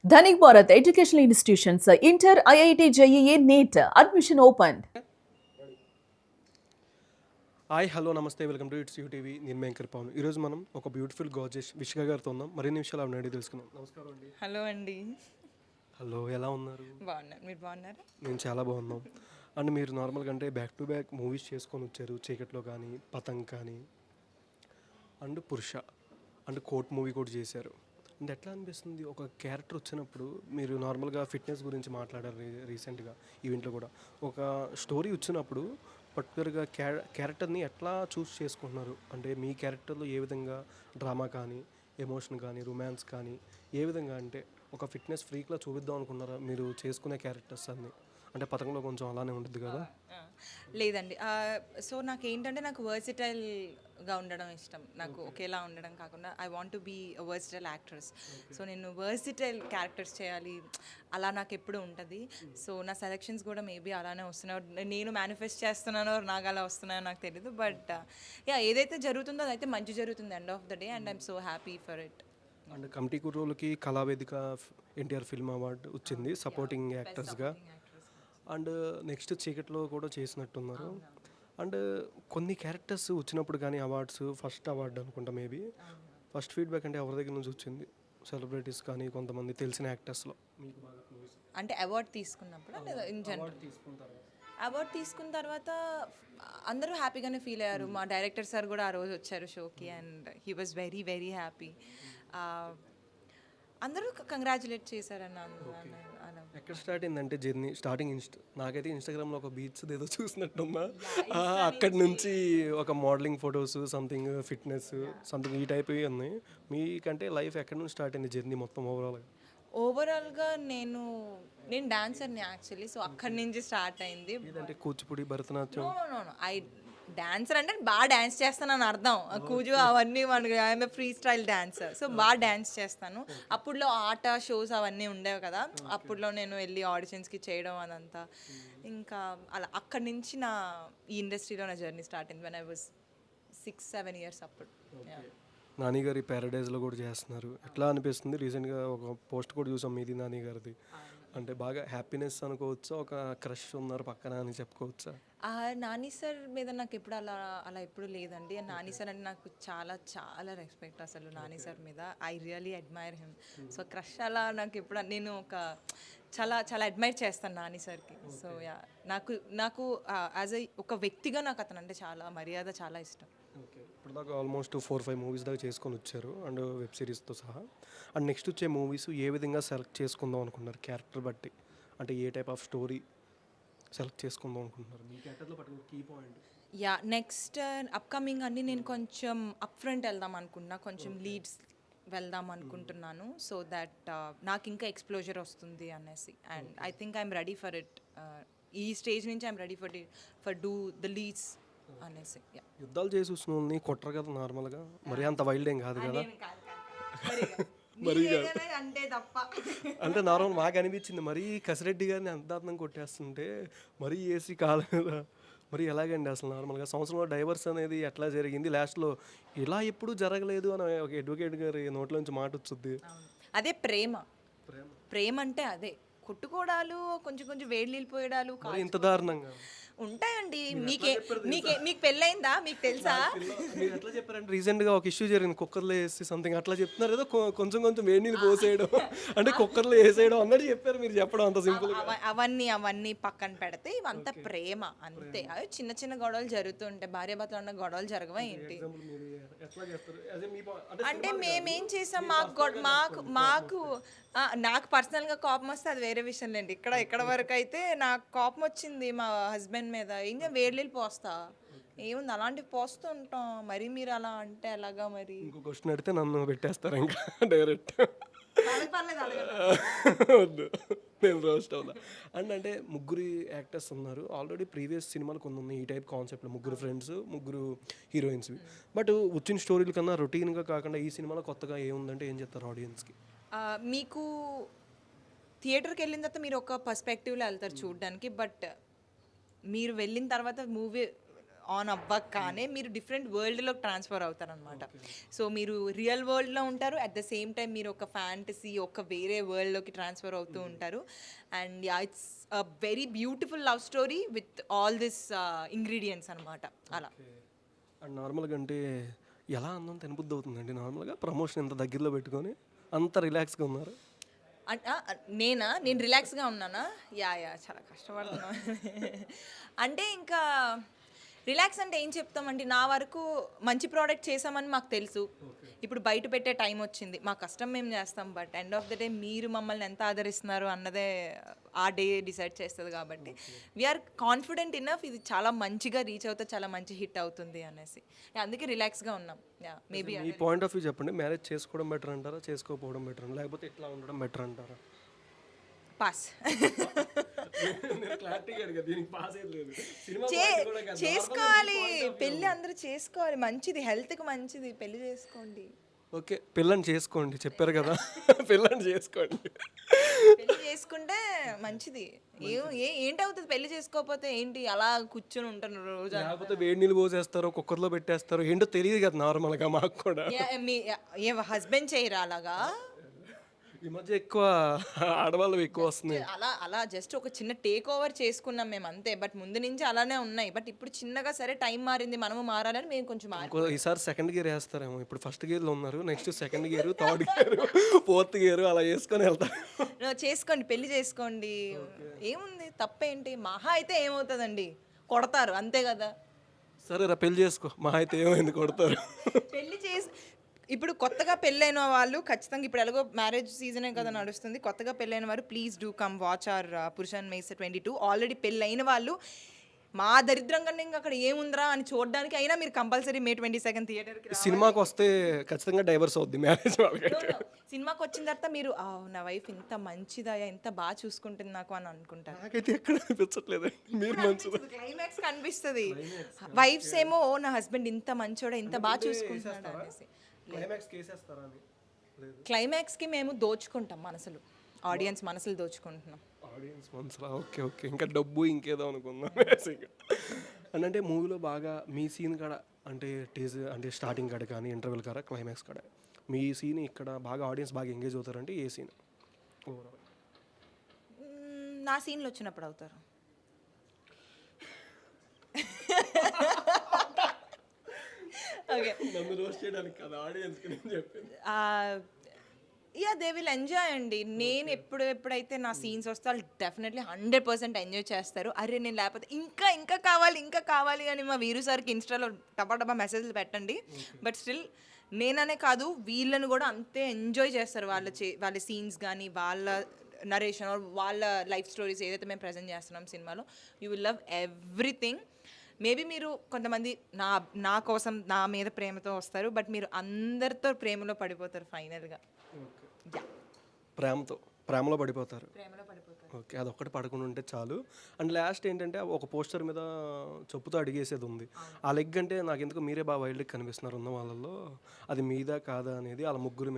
Dhanik Bharat Educational Institutions, Inter, IIT, JEE, NEET, admission opened. Hi hello నమస్తే welcome to it's UTV నేను anchor Pawan. ఈరోజు మనం ఒక beautiful Gorges విష్క గారితో ఉన్నాం. మరిన్ని విషయాలు ఆవిడ అడిగి తెలుసుకుందాం. నమస్కారం అండి. హలో అండి. హలో, ఎలా ఉన్నారు? బాగున్నాను, మీరు బాగున్నారా? నేను చాలా బాగున్నాం. అండ్ మీరు నార్మల్గా అంటే బ్యాక్ టు బ్యాక్ మూవీస్ చేసుకొని వచ్చారు. చీకట్లో కానీ, పతంగ్ కానీ, అండ్ పురుష అండ్ కోర్ట్ మూవీ కూడా చేశారు. అండ్ ఎట్లా అనిపిస్తుంది ఒక క్యారెక్టర్ వచ్చినప్పుడు? మీరు నార్మల్గా ఫిట్నెస్ గురించి మాట్లాడారు రీసెంట్గా ఈవెంట్లో కూడా. ఒక స్టోరీ వచ్చినప్పుడు పర్టికులర్గా క్యారెక్టర్ని ఎట్లా చూస్ చేసుకుంటున్నారు? అంటే మీ క్యారెక్టర్లో ఏ విధంగా డ్రామా కానీ, ఎమోషన్ కానీ, రొమాన్స్ కానీ, ఏ విధంగా అంటే ఒక ఫిట్నెస్ ఫ్రీక్లా చూపిద్దాం అనుకున్నారా మీరు చేసుకునే క్యారెక్టర్స్ అన్నీ? అంటే పతంగంలో కొంచెం అలానే ఉంటుంది కదా. లేదండి. సో నాకేంటంటే నాకు వర్సిటైల్గా ఉండడం ఇష్టం. నాకు ఒకేలా ఉండడం కాకుండా I want to be versatile actress. So నేను వర్సిటైల్ క్యారెక్టర్స్ చేయాలి అలా నాకు ఎప్పుడు ఉంటుంది. సో నా సెలెక్షన్స్ కూడా మేబీ అలానే వస్తున్నాయి. నేను మేనిఫెస్ట్ చేస్తున్నానో నాకు అలా వస్తున్నాయో నాకు తెలీదు. బట్ యా, ఏదైతే జరుగుతుందో అదైతే మంచి జరుగుతుంది end of the day, and I'm so happy for it. And committee కుర్రోళ్ళకి కళావేదిక ఎన్టీఆర్ ఫిల్మ్ అవార్డు వచ్చింది సపోర్టింగ్ యాక్టర్స్గా. అండ్ నెక్స్ట్ చీకట్లో కూడా చేసినట్టున్నారు. అండ్ కొన్ని క్యారెక్టర్స్ వచ్చినప్పుడు కానీ అవార్డ్స్, ఫస్ట్ అవార్డు అనుకుంటా మేబీ, ఫస్ట్ ఫీడ్బ్యాక్ అంటే ఎవరి దగ్గర నుంచి వచ్చింది? సెలబ్రిటీస్ కానీ కొంతమంది తెలిసిన యాక్టర్స్లో మీకు బాగా close? అంటే అవార్డ్ తీసుకున్నప్పుడు లేదా ఇన్ జనరల్? అవార్డ్ తీసుకున్న తర్వాత అందరూ హ్యాపీగానే ఫీల్ అయ్యారు. మా డైరెక్టర్ సార్ కూడా ఆ రోజు వచ్చారు షోకి, and he was very very happy. అందరూ కంగ్రాచులేట్ చేశారన్న. ఎక్కడ స్టార్ట్ అయిందంటే జర్నీ? స్టార్టింగ్ నాకైతే ఇన్స్టాగ్రామ్లో ఒక బీచ్ ఏదో చూసినట్టున్నా. అక్కడి నుంచి ఒక modelling photos, something fitness, something ఈ టైప్ ఉన్నాయి. మీకంటే లైఫ్ ఎక్కడి నుంచి స్టార్ట్ అయింది జర్నీ మొత్తం ఓవరాల్గా నేను డాన్సర్ని యాక్చువల్లీ. సో అక్కడి నుంచి స్టార్ట్ అయింది. అంటే కూచిపూడి, భరతనాట్యం? ఐ డాన్సర్ అంటే బాగా డ్యాన్స్ చేస్తానని అర్థం. కూజు అవన్నీ మనకి I'm free style dancer. So బాగా డ్యాన్స్ చేస్తాను. అప్పుడులో ఆట షోస్ అవన్నీ ఉండేవి కదా, అప్పుడులో నేను వెళ్ళి ఆడిషన్స్కి చేయడం అదంతా. ఇంకా అలా అక్కడి నుంచి ఈ ఇండస్ట్రీలో నా జర్నీ స్టార్ట్ అయింది. వెన్ ఐ వాజ్ 6-7 ఇయర్స్ అప్పుడు. నాని గారి ప్యారడైజ్లో కూడా చేస్తున్నారు. ఎట్లా అనిపిస్తుంది? రీసెంట్గా ఒక పోస్ట్ కూడా చూసాం మీది, నాని గారిది. అంటే బాగా హ్యాపీనెస్ అనుకోవచ్చా? ఒక క్రష్ ఉన్నారు పక్కన అని చెప్పుకోవచ్చా? నాని సార్ మీద నాకు ఎప్పుడు అలా అలా ఎప్పుడు లేదండి. నాని సార్ అంటే నాకు చాలా చాలా రెస్పెక్ట్ అసలు. నాని సార్ మీద I really admire him. So crush అలా నాకు ఎప్పుడు, నేను ఒక చాలా చాలా అడ్మైర్ చేస్తాను నాని సార్కి. సో యా, నాకు యాజ్ ఒక వ్యక్తిగా నాకు అతను అంటే చాలా మర్యాద, చాలా ఇష్టం. ఓకే, ఇప్పుడు దాకా ఆల్మోస్ట్ 4-5 మూవీస్ దాకా చేసుకొని వచ్చారు, అండ్ వెబ్ సిరీస్తో సహా. అండ్ నెక్స్ట్ వచ్చే మూవీస్ ఏ విధంగా సెలెక్ట్ చేసుకుందాం అనుకుంటున్నారు క్యారెక్టర్ బట్టి? అంటే ఏ టైప్ ఆఫ్ స్టోరీ సెలెక్ట్ చేసుకుందాం అనుకుంటున్నారు మీ క్యారెక్టర్లో particular key point? Yeah, next upcoming అన్ని నేను కొంచెం అప్ ఫ్రంట్ వెళ్దాం అనుకుంటున్నా, కొంచెం లీడ్స్ వెళ్దాం అనుకుంటున్నాను. సో దట్ నాకు ఇంకా ఎక్స్ప్లోజర్ వస్తుంది అనేసి. And I think I'm ready for it. ఈ స్టేజ్ నుంచి I'm ready for do the leads అనేసి. యుద్ధాలు చేసి చూసిన వాళ్ళని కొట్టరు కదా నార్మల్గా, మరి అంత వైల్డ్ ఏం కాదు కదా. అంటే తప్ప అంటే నార్మల్ మాకు అనిపించింది, మరీ కసిరెడ్డి గారిని అంతాత్నం కొట్టేస్తుంటే మరీ ఏసీ కాదు కదా. మరి ఎలాగండి అసలు నార్మల్గా సంవత్సరంలో డైవర్స్ అనేది ఎట్లా జరిగింది? లాస్ట్లో ఇలా ఎప్పుడు జరగలేదు అని ఒక అడ్వకేట్ గారి నోట్లోంచి మాట వచ్చుద్ది. అదే ప్రేమ. ప్రేమ అంటే అదే కొట్టుకోవడాలు, కొంచెం కొంచెం వేడి నీళ్ళు పోయడాలు ఇంత దారుణంగా ఉంటాయండి. మీకు పెళ్ళయిందా? మీకు తెలుసా? మీరు ఎట్లా చెప్పారంటే రీసెంట్గా ఒక ఇష్యూ జరిగింది, కుక్కర్లో వేసి సంథింగ్ అట్లా చెప్తున్నారు, ఏదో కొంచెం కొంచెం వేడి నీళ్ళు పోసేయడం అంటే కుక్కర్లో వేసేయడం అన్నట్టు చెప్పారు. మీరు చెప్పడం అంత సింపుల్. అవన్నీ పక్కన పెడితే ఇవంతా ప్రేమ అంతే. అవి చిన్న చిన్న గొడవలు జరుగుతుంటాయి. భార్యాభర్తలు అన్న గొడవలు జరగవా ఏంటి? అంటే మేమేం చేసాం? మాకు నాకు పర్సనల్గా కోపం వస్తే అది వేరే విషయం లేండి. ఇక్కడ వరకు అయితే నాకు కోపం వచ్చింది మా హస్బెండ్ మీద, ఇంకా వేడిలీలు పోస్తా, ఏముంది అలాంటివి పోస్తూ ఉంటాం. మరి మీరు అలా అంటే ఎలాగా? మరి ఇంకో క్వశ్చన్ అడిగితే నన్ను పెట్టేస్తారు ఇంకా డైరెక్ట్. వద్దు, నేను రోస్ట్ అవుతా. అండ్ అంటే ముగ్గురు యాక్టర్స్ ఉన్నారు ఆల్రెడీ, ప్రీవియస్ సినిమాలు కొన్ని ఉన్నాయి ఈ టైప్ కాన్సెప్ట్లో, ముగ్గురు ఫ్రెండ్స్, ముగ్గురు హీరోయిన్స్వి. బట్ వచ్చిన స్టోరీల కన్నా రొటీన్గా కాకుండా ఈ సినిమాలో కొత్తగా ఏముందంటే ఏం చెప్తారు ఆడియన్స్కి? మీకు థియేటర్కి వెళ్ళిన తర్వాత మీరు ఒక పర్స్పెక్టివ్లో వెళ్తారు చూడడానికి, బట్ మీరు వెళ్ళిన తర్వాత మూవీ ఆన్ అవ్వగానే మీరు డిఫరెంట్ వరల్డ్లో ట్రాన్స్ఫర్ అవుతారనమాట. సో మీరు రియల్ వరల్డ్లో ఉంటారు, అట్ ద సేమ్ టైం మీరు ఒక ఫ్యాంటసీ, ఒక వేరే వరల్డ్లోకి ట్రాన్స్ఫర్ అవుతూ ఉంటారు. And it's a very beautiful love story with all this ingredients అనమాట. అలా అండ్ నార్మల్గా అంటే ఎలా అందం తినబుద్ధి అవుతుందండి నార్మల్గా ప్రమోషన్ ఇంత దగ్గరలో పెట్టుకొని అంత రిలాక్స్గా ఉన్నారు. నేను రిలాక్స్గా ఉన్నానా? యా చాలా కష్టపడుతున్నా. అంటే ఇంకా రిలాక్స్ అంటే ఏం చెప్తామండి, నా వరకు మంచి ప్రోడక్ట్ చేసామని మాకు తెలుసు. ఇప్పుడు బయట పెట్టే టైం వచ్చింది, మా కష్టం మేము చేస్తాం. But end of the day మీరు మమ్మల్ని ఎంత ఆదరిస్తున్నారు అన్నదే ఆ డే డిసైడ్ చేస్తుంది. కాబట్టి వీఆర్ కాన్ఫిడెంట్ ఇనఫ్ ఇది చాలా మంచిగా రీచ్ అవుతే చాలా మంచి హిట్ అవుతుంది అనేసి. అందుకే రిలాక్స్గా ఉన్నాం. Maybe me point of view చెప్పండి, మ్యారేజ్ చేసుకోవడం బెటర్ అంటారా, చేసుకోకపోవడం బెటర్ అంటారా, లేకపోతే ఇట్లా ఉండడం బెటర్ అంటారా? పాస్. చేసుకోవాలి, పెళ్ళి అందరూ చేసుకోవాలి, మంచిది, హెల్త్కి మంచిది, పెళ్లి చేసుకోండి. ఓకే, పిల్లని చేసుకోండి చెప్పారు కదా, పిల్లని చేసుకోండి. పెళ్లి చేసుకుంటే మంచిది. ఏంటవుతుంది పెళ్లి చేసుకోకపోతే? ఏంటి అలా కూర్చొని ఉంటాను రోజు? లేకపోతే వేడి నీళ్ళు పోసేస్తారు, కుక్కర్లో పెట్టేస్తారు, ఏంటో తెలియదు కదా నార్మల్గా మాకు కూడా. మీ హస్బెండ్ చేయరా అలాగా? ఈ మధ్య ఎక్కువ ఆడవాళ్ళు ఎక్కువ వస్తున్నాయి. అలా జస్ట్ ఒక చిన్న టేక్ ఓవర్ చేసుకున్నాం మేము అంతే. బట్ ముందు నుంచి అలానే ఉన్నాయి. బట్ ఇప్పుడు చిన్నగా సరే టైం మారింది, మనము మారాలని మేము కొంచెం ఈసారి సెకండ్ గేర్ వేస్తారేమో. ఇప్పుడు ఫస్ట్ గేర్లో ఉన్నారు, next second gear, third gear, fourth gear అలా వేసుకొని వెళ్తారు. చేసుకోండి, పెళ్లి చేసుకోండి, ఏముంది తప్పేంటి? మహా అయితే ఏమవుతుందండి, కొడతారు అంతే కదా. సరేరా పెళ్లి చేసుకో, మా అయితే ఏమైంది, కొడతారు. పెళ్లి ఇప్పుడు కొత్తగా పెళ్ళైన వాళ్ళు ఖచ్చితంగా, ఇప్పుడు ఎలాగో మ్యారేజ్ సీజనే కదా నడుస్తుంది, కొత్తగా పెళ్ళైన వారు please do come watch our పురుషన్ మేస్ 22. ఆల్రెడీ పెళ్ళైన వాళ్ళు మా దరిద్రం కన్నా ఇంకా అక్కడ ఏముందిరా అని చూడడానికి అయినా మీరు కంపల్సరీ May 22 థియేటర్కి. సినిమాకి వస్తే ఖచ్చితంగా డైవర్స్ అవుద్ది మ్యారేజ్ వాళ్ళకైతే. సినిమాకి వచ్చిన తర్వాత మీరు నా వైఫ్ ఇంత మంచిదా, ఎంత బాగా చూసుకుంటుంది నాకు అని అనుకుంటారు. నాకైతే ఎక్కడ అనిపించట్లేదు, మీరు మంచిది. క్లైమాక్స్ కనిపిస్తుంది, వైఫ్స్ ఏమో నా హస్బెండ్ ఇంత మంచోడా, ఇంత బాగా చూసుకుంటున్నాడు అనేసి. క్లైమాక్స్కి మేము దోచుకుంటాం మనసులు, ఆడియన్స్ మనసులు దోచుకుంటున్నాం. ఆడియన్స్ మనసులా? ఓకే ఓకే, ఇంకా డబ్బు ఇంకేదో అనుకుందాం. అంటే మూవీలో బాగా మీ సీన్ కాడ, అంటే అంటే స్టార్టింగ్ కాడ కానీ ఇంటర్వెల్ కాడ క్లైమాక్స్ కాడ మీ సీన్ ఇక్కడ బాగా ఆడియన్స్ బాగా ఎంగేజ్ అవుతారంటే ఏ సీన్ ఓవరాల్? నా సీన్లు వచ్చినప్పుడు అవుతారు. ఓకే, నన్ను రోస్ట్ చేయడానికి కదా, ఆడియన్స్కి నేను చెప్పింది. దే విల్ ఎంజాయ్ అండి. నేను ఎప్పుడైతే నా సీన్స్ వస్తే వాళ్ళు డెఫినెట్లీ 100% ఎంజాయ్ చేస్తారు. అరే నేను లేకపోతే ఇంకా కావాలి అని మా వీరు సార్కి ఇన్స్టాలో టపా మెసేజ్లు పెట్టండి. బట్ స్టిల్ నేననే కాదు, వీళ్ళని కూడా అంతే ఎంజాయ్ చేస్తారు. వాళ్ళ సీన్స్ కానీ, వాళ్ళ నరేషన్, వాళ్ళ లైఫ్ స్టోరీస్ ఏదైతే మేము ప్రజెంట్ చేస్తున్నాం సినిమాలో, you will love everything. Maybe మీరు కొంతమంది నా కోసం నా మీద ప్రేమతో వస్తారు, బట్ మీరు అందరితో ప్రేమలో పడిపోతారు ఫైనల్గా. ప్రేమలో పడిపోతారు. ఓకే, అదొక్కటి పడకుండా ఉంటే చాలు. అండ్ లాస్ట్ ఏంటంటే ఒక పోస్టర్ మీద చెప్పుతో అడిగేసేది ఉంది. ఆ లెగ్ అంటే నాకు ఎందుకు మీరే బాగా వైల్డ్ కనిపిస్తున్నారు ఉన్న వాళ్ళల్లో, అది మీదా కాదా అనేది, వాళ్ళ ముగ్గురు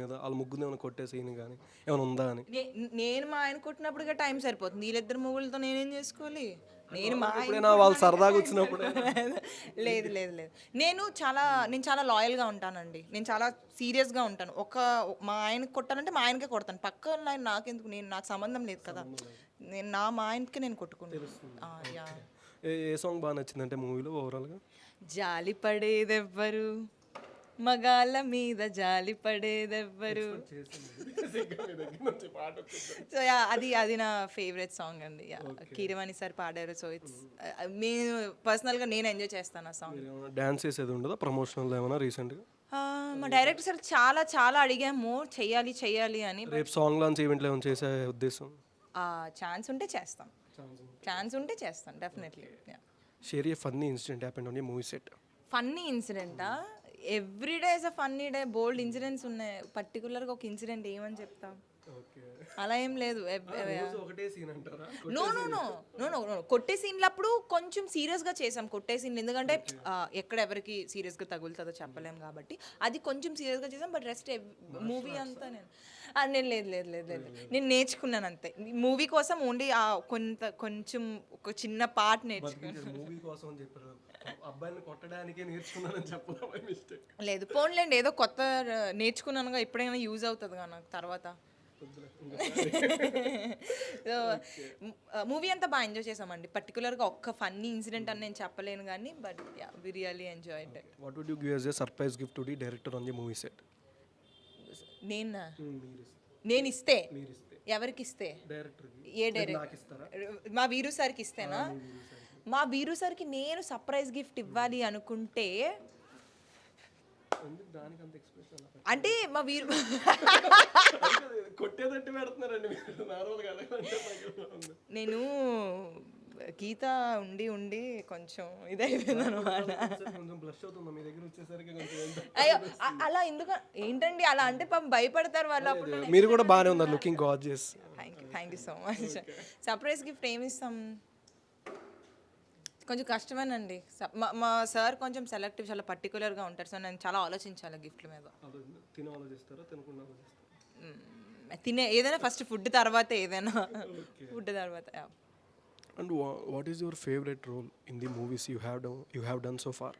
ఏమైనా కొట్టే సీన్ కానీ ఏమైనా ఉందా అని. నేను మా ఆయన కొట్టినప్పుడుగా టైం సరిపోతుంది, వీళ్ళిద్దరు మొగుళ్ళతో నేనేం చేసుకోవాలి? నేను వాళ్ళు సరదాగా వచ్చినప్పుడు లేదు నేను చాలా లాయల్గా ఉంటానండి. నేను చాలా సీరియస్గా ఉంటాను. మా ఆయనకి కొట్టాలంటే మా ఆయనకే కొడతాను, పక్క ఆయన నాకెందుకు, నాకు సంబంధం లేదు కదా. మా ఆయనకి నేను కొట్టుకుంటాను. ఏ సాంగ్ బాగా నచ్చిందంటే మూవీలో ఓవరాల్గా? జాలి పడేదెవ్వరు, మగాళ్ళ మీద జాలి పడేదెవ్వరు. సో అది నా ఫేవరెట్ సాంగ్ అండి. కీరవాణి సార్ పాడారు. సో నేను ఎంజాయ్ చేస్తాను ఆ సాంగ్. డాన్స్ చేసేది ఉండదా ప్రమోషనల్ ఏమైనా రీసెంట్గా? మా డైరెక్టర్ సార్ చాలా అడిగాము చెయ్యాలి అని. రేపు సాంగ్ లాంచ్ ఈవెంట్లు ఏమైనా చేసే ఉద్దేశం? ఛాన్స్ ఉంటే చేస్తాం definitely. Share a funny incident happened on a movie set. Funny ఇన్సిడెంటా? Every day is a funny day. బోల్డ్ ఇన్సిడెంట్స్ ఉన్నాయి, పర్టికులర్గా ఒక ఇన్సిడెంట్ ఏమని చెప్తాం? ఓకే. అలా ఏం లేదు. రోజు ఒకటే సీన్ అంటారా? No no no no no no కొట్టే సీన్లప్పుడు కొంచెం సీరియస్గా చేసాం కొట్టే సీన్లు, ఎందుకంటే ఎక్కడ ఎవరికి సీరియస్గా తగులుతుందో చెప్పలేం కాబట్టి అది కొంచెం సీరియస్గా చేసాం. బట్ రెస్ట్ మూవీ అంతా నేను లేదు లేదు లేదు లేదు నేను నేర్చుకున్నాను అంతే. మూవీ కోసం ఓన్లీ కొంచెం ఒక చిన్న పార్ట్ నేర్చుకున్నాను. మూవీ కోసం అని చెప్పారు, అబ్బాయిని కొట్టడానికే నేర్చుకున్నానని చెప్పడం మిస్టేక్. లేదు పోన్లేండి, ఏదో కొత్త నేర్చుకున్నానుగా, ఎప్పుడైనా యూజ్ అవుతుందిగా నాకు తర్వాత. మూవీ అంతా బాగా ఎంజాయ్ చేసామండి. పర్టికులర్గా ఒక్క ఫన్నీ ఇన్సిడెంట్ అని నేను చెప్పలేను కానీ but we really enjoy it. What would you give as a surprise gift to the director on the movie set? నేను ఇస్తే ఎవరికి ఇస్తే? డైరెక్టర్కి. ఏ డైరెక్టర్? మా వీరు సార్కి ఇస్తేనా? మా వీరు సార్కి నేను సర్ప్రైజ్ గిఫ్ట్ ఇవ్వాలి అనుకుంటే దానికి అంత ఎక్స్ప్రెషన్ అంటే మా వీరు కొట్టేదట్టు పెడుతున్నారండి మీరు నార్మల్గా. నేను గీత ఉండి ఉండి కొంచెం ఇదైపోయింది అనమాట. కొంచెం బ్లష్ అవుతుందా మీ దగ్గర వచ్చేసరికి? అయ్యో అలా ఎందుకు ఏంటండి అలా అంటే పాపం భయపడతారు వాళ్ళు. అప్పుడు మీరు కూడా బాగానే ఉన్నారు, looking gorgeous. Thank you so much. Surprise gift ఏమి ఇస్తాం? కొంచెం కష్టమేనండి. మా సార్ కొంచెం సెలెక్టివ్, చాలా పర్టికులర్గా ఉంటారు. సో నేను చాలా ఆలోచించాలి గిఫ్ట్ల మీద. తినే ఆలోచిస్తారా తినకుండా ఆలోచిస్తారా? తినే ఏదైనా ఫస్ట్ ఫుడ్ తర్వాత ఏదైనా ఫుడ్ తర్వాత. And what is your favourite role in the movies you have done so far?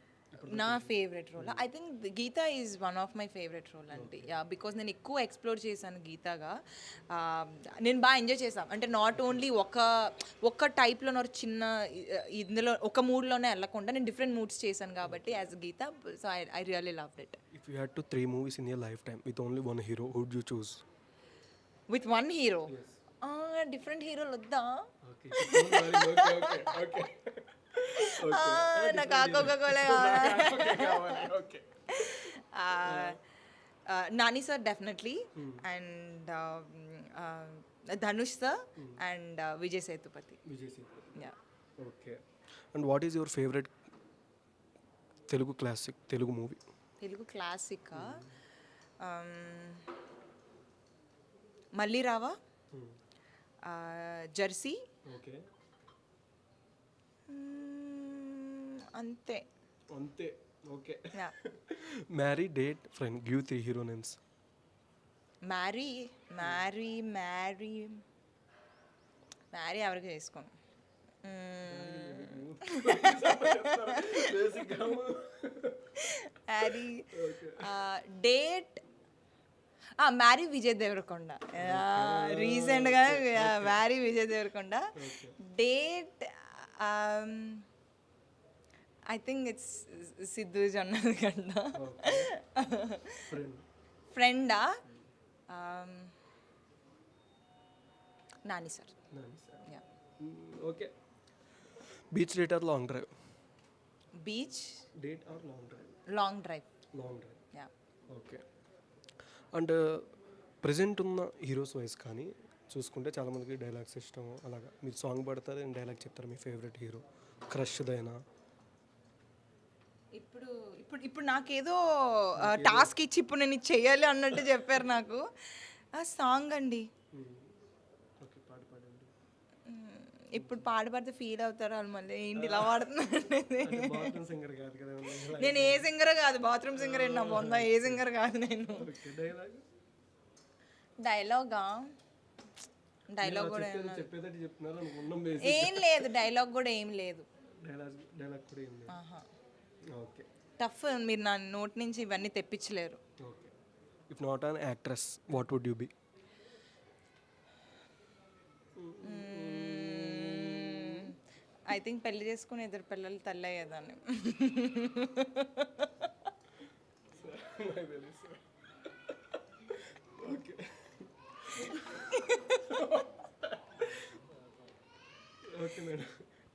నా favourite role I think Geetha is one of my favourite role అండి. బికాజ్ నేను ఎక్కువ ఎక్స్ప్లోర్ చేశాను గీతగా. నేను బాగా ఎంజాయ్ చేశాను. అంటే నాట్ ఓన్లీ ఒక టైప్లో చిన్న ఇందులో ఒక మూడ్లోనే వెళ్ళకుండా నేను డిఫరెంట్ మూడ్స్ చేశాను కాబట్టి as Geetha. So I really loved it. If you had to 3 movies in your lifetime with only one hero, who would you choose? With one hero? Different హీరోలు వద్దా? నాకు ఆకోకోలే Nani sir definitely, and Dhanush sir, and Vijay Sethupathi. Okay. And what is your favourite Telugu classic Telugu movie? Telugu క్లాసికా? Malli Raava, Jersey, okay. అంతే. Okay. Marry, date, friend. Give 3 hero names. Marry ఎవరికి చేసుకోను. Marry. Date marry Vijay Deverakonda. రీసెంట్గా marry Vijay Deverakonda. Date I think it's Siddhu Jonnalagadda. ఫ్రెండా? Nani sir. Okay. Beach date or long drive? Beach date or long drive? Long drive. Yeah. Okay. And present ఉన్న heroes wise కానీ చూసుకుంటే చాలామందికి dialogues ఇష్టం. అలాగా మీరు సాంగ్ పాడతారు, డైలాగ్ చెప్తారు. మీ ఫేవరెట్ హీరో క్రష్దైనా? ఇప్పుడు నాకేదో టాస్క్ ఇచ్చి ఇప్పుడు నేను ఇది చెయ్యాలి అన్నట్టు చెప్పారు నాకు. ఆ సాంగ్ అండి. ఇప్పుడు పాడితే ఫీల్ అవుతారు వాళ్ళు, మళ్ళీ ఏంటి ఇలా పాడుతున్నారు. నేను ఏ సింగర్ కాదు, బాత్రూమ్ సింగర్ ఏంటి నా బొందా, ఏ సింగర్ కాదు నేను. డైలాగ్ కూడా ఏం లేదు, డైలాగ్ కూడా ఏం లేదు. టఫ్, మీరు నా నోట్ నుంచి ఇవన్నీ తెప్పించలేరు. If not an actress, what would you be? I think పెళ్లి చేసుకుని 2 పిల్లలు తల్లి అయ్యేదాన్ని. Okay madam.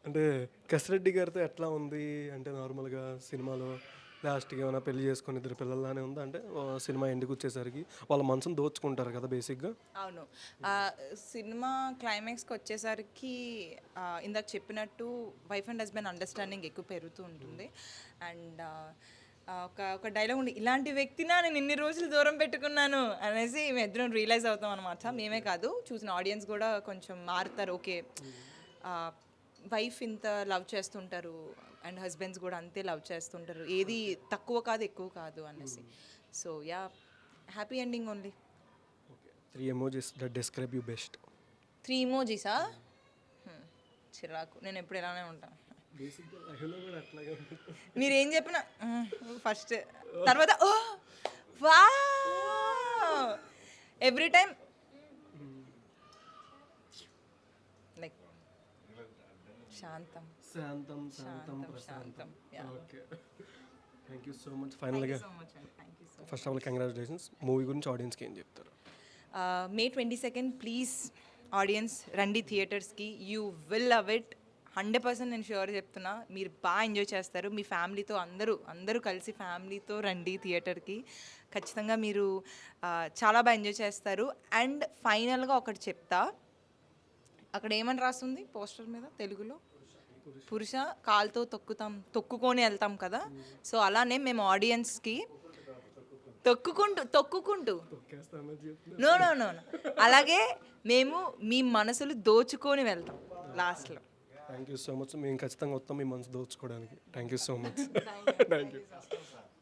అంటే కసిరెడ్డి గారితో ఎట్లా ఉంది? అంటే నార్మల్గా సినిమాలో లాస్ట్కి ఏమైనా పెళ్లి చేసుకుని 2 పిల్లల్లానే ఉందా? అంటే సినిమా ఎండుకు వచ్చేసరికి వాళ్ళ మనసును దోచుకుంటారు కదా బేసిక్గా. అవును. సినిమా క్లైమాక్స్కి వచ్చేసరికి ఇందాక చెప్పినట్టు వైఫ్ అండ్ హస్బెండ్ అండర్స్టాండింగ్ ఎక్కువ పెరుగుతూ ఉంటుంది. అండ్ ఒక డైలాగ్ ఉంది, ఇలాంటి వ్యక్తినా నేను ఇన్ని రోజులు దూరం పెట్టుకున్నాను అనేసి మేము ఇద్దరం రియలైజ్ అవుతాం అనమాట. మేమే కాదు, చూసిన ఆడియన్స్ కూడా కొంచెం మారుతారు. ఓకే, వైఫ్ ఇంత లవ్ చేస్తుంటారు అండ్ హస్బెండ్స్ కూడా అంతే లవ్ చేస్తుంటారు, ఏది తక్కువ కాదు ఎక్కువ కాదు అనేసి. So yeah, happy ending only. Okay, 3 emojis that describe you best. 3 emojis-ఆ? చిరాకు, నేను ఎప్పుడు ఇలానే ఉంటాను. బేసిక్గా లైఫ్లో కూడా అట్లాగే ఉంటుంది. మీరు ఏం చెప్పినా ఫస్ట్, తర్వాత ఓ వా, ఎవ్రీ టైం లైక్ శాంతం శాంతం శాంతం శాంతం ప్రశాంతం. శాంతం. Yeah. Okay, thank you so much. ఫైనల్గా సో మచ్ అండి, thank you so first of all congratulations. Movie గురించి ఆడియన్స్కి ఏం చెప్తారు? మే 22 ప్లీజ్ ఆడియన్స్ రండి థియేటర్స్కి, యూ విల్ లవ్ ఇట్. 100% నేను ష్యూర్ చెప్తున్నా, మీరు బాగా ఎంజాయ్ చేస్తారు. మీ ఫ్యామిలీతో అందరూ కలిసి ఫ్యామిలీతో రండి థియేటర్కి, ఖచ్చితంగా మీరు చాలా బాగా ఎంజాయ్ చేస్తారు. అండ్ ఫైనల్గా ఒకటి చెప్తా, అక్కడ ఏమని రాస్తుంది పోస్టర్ మీద తెలుగులో? పురుష కాలుతో తొక్కుకొని వెళ్తాం కదా. సో అలానే మేము ఆడియన్స్కి తొక్కుకుంటూ నో నో నో అలాగే మేము మీ మనసులు దోచుకొని వెళ్తాం లాస్ట్లో. Thank you so much. మేము ఖచ్చితంగా వస్తాం మీ మనసు దోచుకోవడానికి. Thank you so much. Thank you.